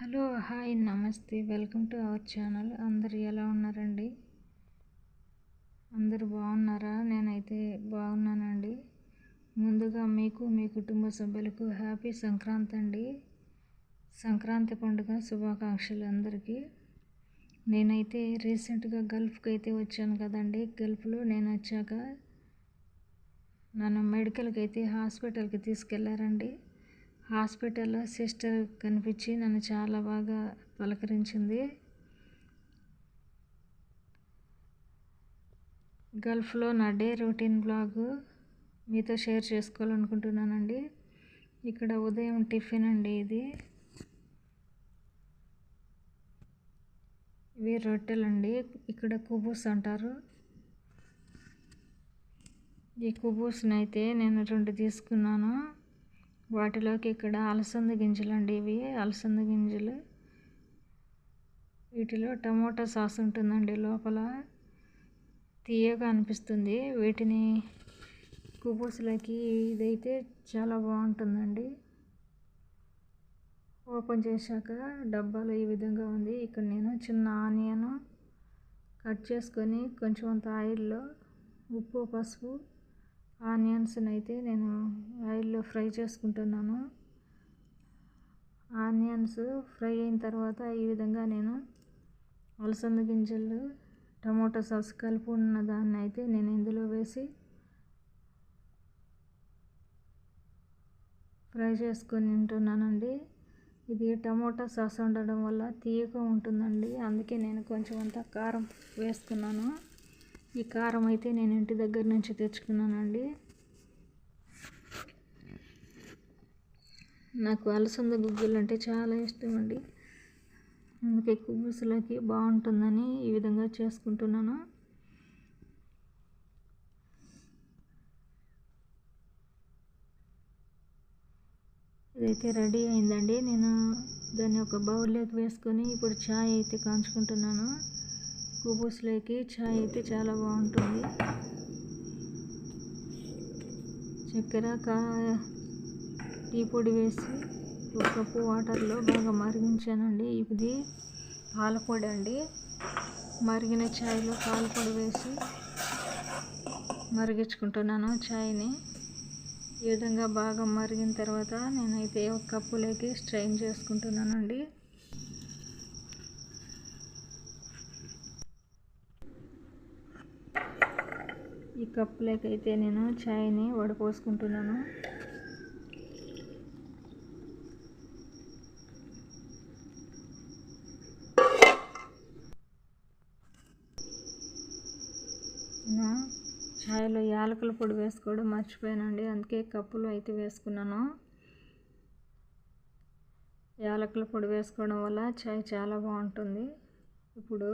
Hello hi నమస్తే welcome to our channel. అందరు ఎలా ఉన్నారండి? అందరూ బాగున్నారా? నేనైతే బాగున్నానండి. ముందుగా మీకు మీ కుటుంబ సభ్యులకు హ్యాపీ సంక్రాంతి అండి. సంక్రాంతి పండుగ శుభాకాంక్షలు అందరికీ. నేనైతే రీసెంట్గా గల్ఫ్కి అయితే వచ్చాను కదండి. గల్ఫ్లో నేను వచ్చాక నన్ను మెడికల్కి అయితే హాస్పిటల్కి తీసుకెళ్లారండి. హాస్పిటల్లో సిస్టర్ కనిపించి నన్ను చాలా బాగా పలకరించింది. గల్ఫ్లో నా డే రొటీన్ బ్లాగ్ మీతో షేర్ చేసుకోవాలనుకుంటున్నానండి. ఇక్కడ ఉదయం టిఫిన్ అండి. ఇవి రొట్టెలండి. ఇక్కడ కుబూస్ అంటారు. ఈ కుబూస్ని అయితే నేను 2 తీసుకున్నాను. వాటిలోకి ఇక్కడ అలసంద గింజలు అండి. ఇవి అలసంద గింజలు. వీటిలో టమోటా సాస్ ఉంటుందండి. లోపల తీయగా అనిపిస్తుంది. వీటిని కుబూసులకి ఇదైతే చాలా బాగుంటుందండి. ఓపెన్ చేశాక డబ్బాలో ఈ విధంగా ఉంది. ఇక్కడ నేను చిన్న ఆనియన్ కట్ చేసుకొని కొంచెం అంత ఆయిల్లో ఉప్పు పసుపు ఆనియన్స్ని అయితే నేను ఆయిల్లో ఫ్రై చేసుకుంటున్నాను. ఆనియన్స్ ఫ్రై అయిన తర్వాత ఈ విధంగా నేను అలసంద గింజలు టమోటా సాస్ కలిపి ఉన్న దాన్ని అయితే నేను ఇందులో వేసి ఫ్రై చేసుకొని తింటున్నానండి. ఇది టమోటా సాస్ ఉండడం వల్ల తీయగా ఉంటుందండి. అందుకే నేను కొంచెం అంత కారం వేసుకున్నాను. ఈ కారం అయితే నేను ఇంటి దగ్గర నుంచి తెచ్చుకున్నానండి. నాకు అలసంద గుగ్గిళ్ళు అంటే చాలా ఇష్టం అండి. అందుకే కుబూసులకి బాగుంటుందని ఈ విధంగా చేసుకుంటున్నాను. ఇదైతే రెడీ అయిందండి. నేను దాన్ని ఒక బౌల్లోకి వేసుకొని ఇప్పుడు ఛాయ్ అయితే కాంచుకుంటున్నాను. కుబూసులోకి ఛాయ్ అయితే చాలా బాగుంటుంది. చక్కెర టీ పొడి వేసి 1 కప్పు వాటర్లో బాగా మరిగించానండి. ఇది పాలపొడి అండి. మరిగిన ఛాయ్లో పాలపొడి వేసి మరిగించుకుంటున్నాను ఛాయ్ని. ఈ విధంగా బాగా మరిగిన తర్వాత నేనైతే 1 కప్పులోకి స్ట్రెయిన్ చేసుకుంటున్నానండి. ఈ కప్పులోకి అయితే నేను ఛాయ్ని వడపోసుకుంటున్నాను. ఛాయ్లో యాలకుల పొడి వేసుకోవడం మర్చిపోయానండి. అందుకే కప్పులో అయితే వేసుకున్నాను. యాలకుల పొడి వేసుకోవడం వల్ల ఛాయ్ చాలా బాగుంటుంది. ఇప్పుడు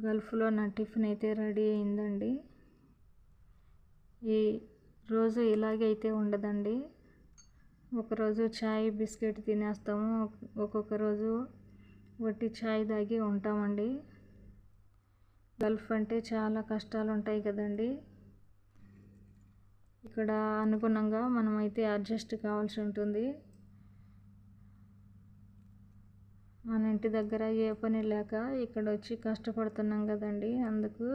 గల్ఫ్లో నా టిఫిన్ అయితే రెడీ అయిందండి. ఈ రోజు ఇలాగే అయితే ఉండదండి. ఒకరోజు ఛాయ్ బిస్కెట్ తినేస్తాము, ఒక్కొక్క రోజు వట్టి ఛాయ్ తాగి ఉంటామండి. గల్ఫ్ అంటే చాలా కష్టాలు ఉంటాయి కదండి. ఇక్కడ అనుగుణంగా మనమైతే అడ్జస్ట్ కావాల్సి ఉంటుంది. మన ఇంటి దగ్గర ఏ పని లేక ఇక్కడ వచ్చి కష్టపడుతున్నాం కదండి. అందుకు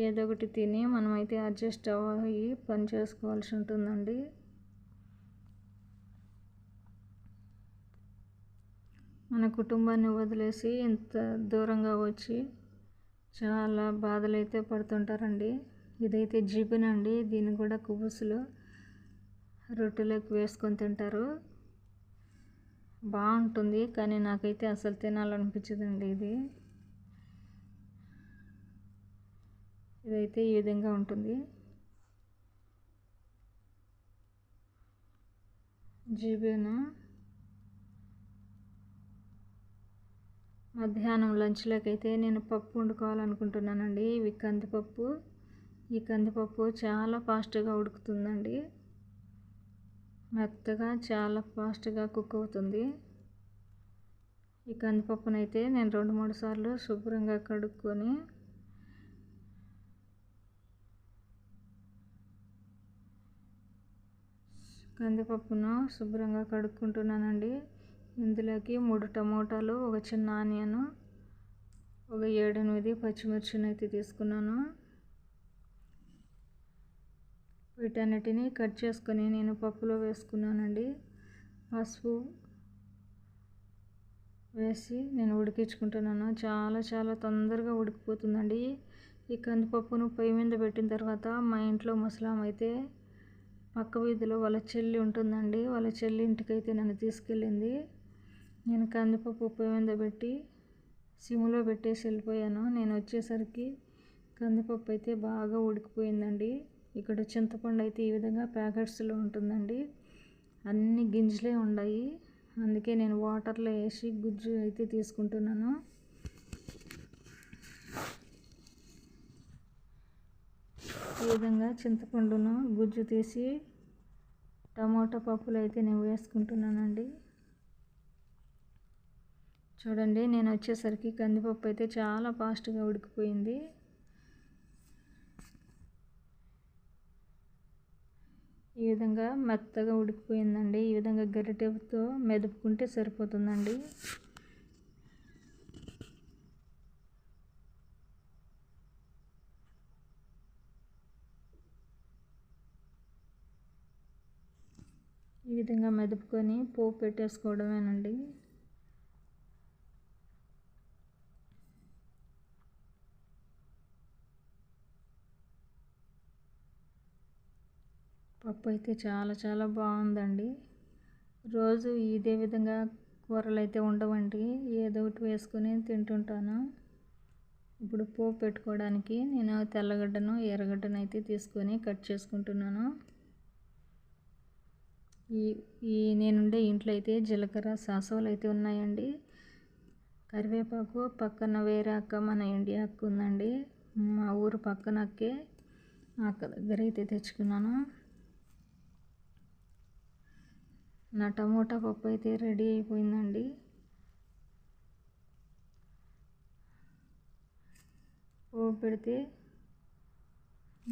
ఏదో ఒకటి తిని మనమైతే అడ్జస్ట్ అయ్యి పని చేసుకోవాల్సి ఉంటుందండి. మన కుటుంబాన్ని వదిలేసి ఇంత దూరంగా వచ్చి చాలా బాధలు అయితే పడుతుంటారండి. ఇదైతే జిబిన్ అండి. దీన్ని కూడా కుబూసులు రొట్టెలోకి వేసుకొని తింటారు. బాగుంటుంది, కానీ నాకైతే అసలు తినాలనిపించదండి. ఇదైతే ఈ విధంగా ఉంటుంది. జిబిన్ మధ్యాహ్నం లంచ్లోకి అయితే నేను పప్పు వండుకోవాలనుకుంటున్నానండి. ఇవి కందిపప్పు. ఈ కందిపప్పు చాలా ఫాస్ట్గా ఉడుకుతుందండి. మెత్తగా చాలా ఫాస్ట్గా కుక్ అవుతుంది. ఈ కందిపప్పునైతే నేను 2-3 సార్లు శుభ్రంగా కడుక్కొని కందిపప్పును శుభ్రంగా కడుక్కుంటున్నానండి. ఇందులోకి 3 టమోటాలు, ఒక చిన్న ఆనియన్, ఒక 7-8 పచ్చిమిర్చిని అయితే తీసుకున్నాను. వీటన్నిటిని కట్ చేసుకొని నేను పప్పులో వేసుకున్నానండి. పసుపు వేసి నేను ఉడికించుకుంటున్నాను. చాలా తొందరగా ఉడికిపోతుందండి. ఈ కందిపప్పును పొయ్యి మీద పెట్టిన తర్వాత మా ఇంట్లో ముసలామె అయితే పక్క వీధిలో వాళ్ళ చెల్లి ఉంటుందండి. వాళ్ళ చెల్లి ఇంటికైతే నన్ను తీసుకెళ్ళింది. నేను కందిపప్పు పొయ్యి మీద పెట్టి సిమ్లో పెట్టేసి వెళ్ళిపోయాను. నేను వచ్చేసరికి కందిపప్పు అయితే బాగా ఉడికిపోయిందండి. ఇక్కడ చింతపండు అయితే ఈ విధంగా ప్యాకెట్స్లో ఉంటుందండి. అన్ని గింజలే ఉన్నాయి. అందుకే నేను వాటర్లో వేసి గుజ్జు అయితే తీసుకుంటున్నాను. ఈ విధంగా చింతపండును గుజ్జు తీసి టమాటా పప్పులు అయితే నేను వేసుకుంటున్నానండి. చూడండి, నేను వచ్చేసరికి కందిపప్పు అయితే చాలా ఫాస్ట్గా ఉడికిపోయింది. ఈ విధంగా మెత్తగా ఉడికిపోయిందండి. ఈ విధంగా గరిటెతో మెదుపుకుంటే సరిపోతుందండి. ఈ విధంగా మెదుపుకొని పోపు పెట్టేసుకోవడమేనండి. పప్పు అయితే చాలా బాగుందండి. రోజు ఇదే విధంగా కూరలు అయితే ఉండవండి. ఏదో ఒకటి వేసుకొని తింటుంటాను. ఇప్పుడు పోపు పెట్టుకోవడానికి నేను తెల్లగడ్డను, ఎర్రగడ్డను అయితే తీసుకొని కట్ చేసుకుంటున్నాను. ఈ నేనుండే ఇంట్లో అయితే జీలకర్ర, సాసోలు అయితే ఉన్నాయండి. కరివేపాకు పక్కన వేరే అక్క, మన ఇండియా అక్క ఉందండి. మా ఊరు పక్కన అక్కే, అక్క దగ్గర అయితే తెచ్చుకున్నాను. నా టమోటా పప్పు అయితే రెడీ అయిపోయిందండి. పోపు పెడితే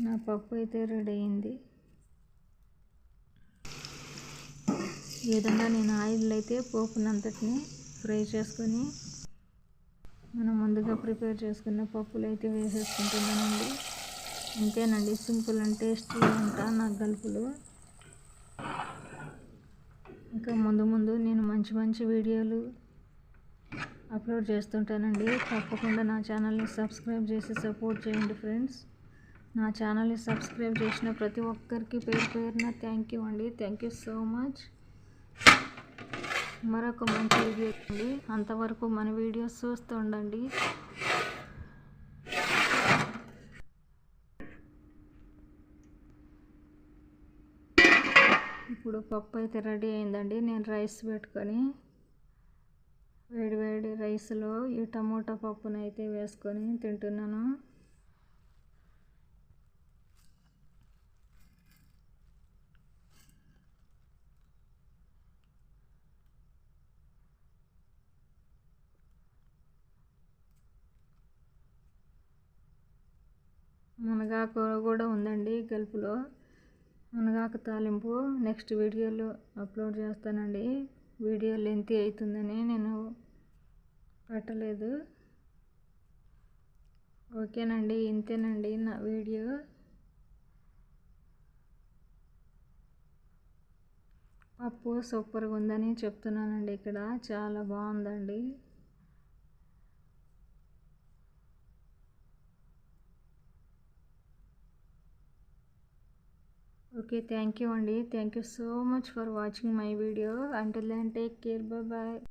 నా పప్పు అయితే రెడీ అయింది. ఈ విధంగా నేను ఆయిల్ అయితే పోపునంతటిని ఫ్రై చేసుకొని మనం ముందుగా ప్రిపేర్ చేసుకున్న పప్పులు అయితే వేసేసుకుంటున్నానండి. అంతేనండి, సింపుల్ అండ్ టేస్టీగా ఉంటా నా గల్పులు. ఇంకా ముందు నేను మంచి వీడియోలు అప్లోడ్ చేస్తుంటానండి. తప్పకుండా నా ఛానల్ని సబ్స్క్రైబ్ చేసి సపోర్ట్ చేయండి ఫ్రెండ్స్. నా ఛానల్ని సబ్స్క్రైబ్ చేసిన ప్రతి ఒక్కరికి పేరున థ్యాంక్ యూ అండి. Thank you so much. మరొక మంచి వీడియో అండి. అంతవరకు మన వీడియోస్ చూస్తూ ఉండండి. ఇప్పుడు పప్పు అయితే రెడీ అయిందండి. నేను రైస్ పెట్టుకొని వేడి రైస్లో ఈ టమోటా పప్పును అయితే వేసుకొని తింటున్నాను. మునగాకు కూడా ఉందండి గల్పులో. మునగాకు తాలింపు నెక్స్ట్ వీడియోలో అప్లోడ్ చేస్తానండి. వీడియో లెంతీ అవుతుందని నేను పెట్టలేదు. ఓకేనండి, ఇంతేనండి నా వీడియో. పప్పు సూపర్గా ఉందని చెప్తున్నానండి. ఇక్కడ చాలా బాగుందండి. ఓకే, థ్యాంక్ యూ అండి. Thank you so much for watching my video. Until then take care, bye.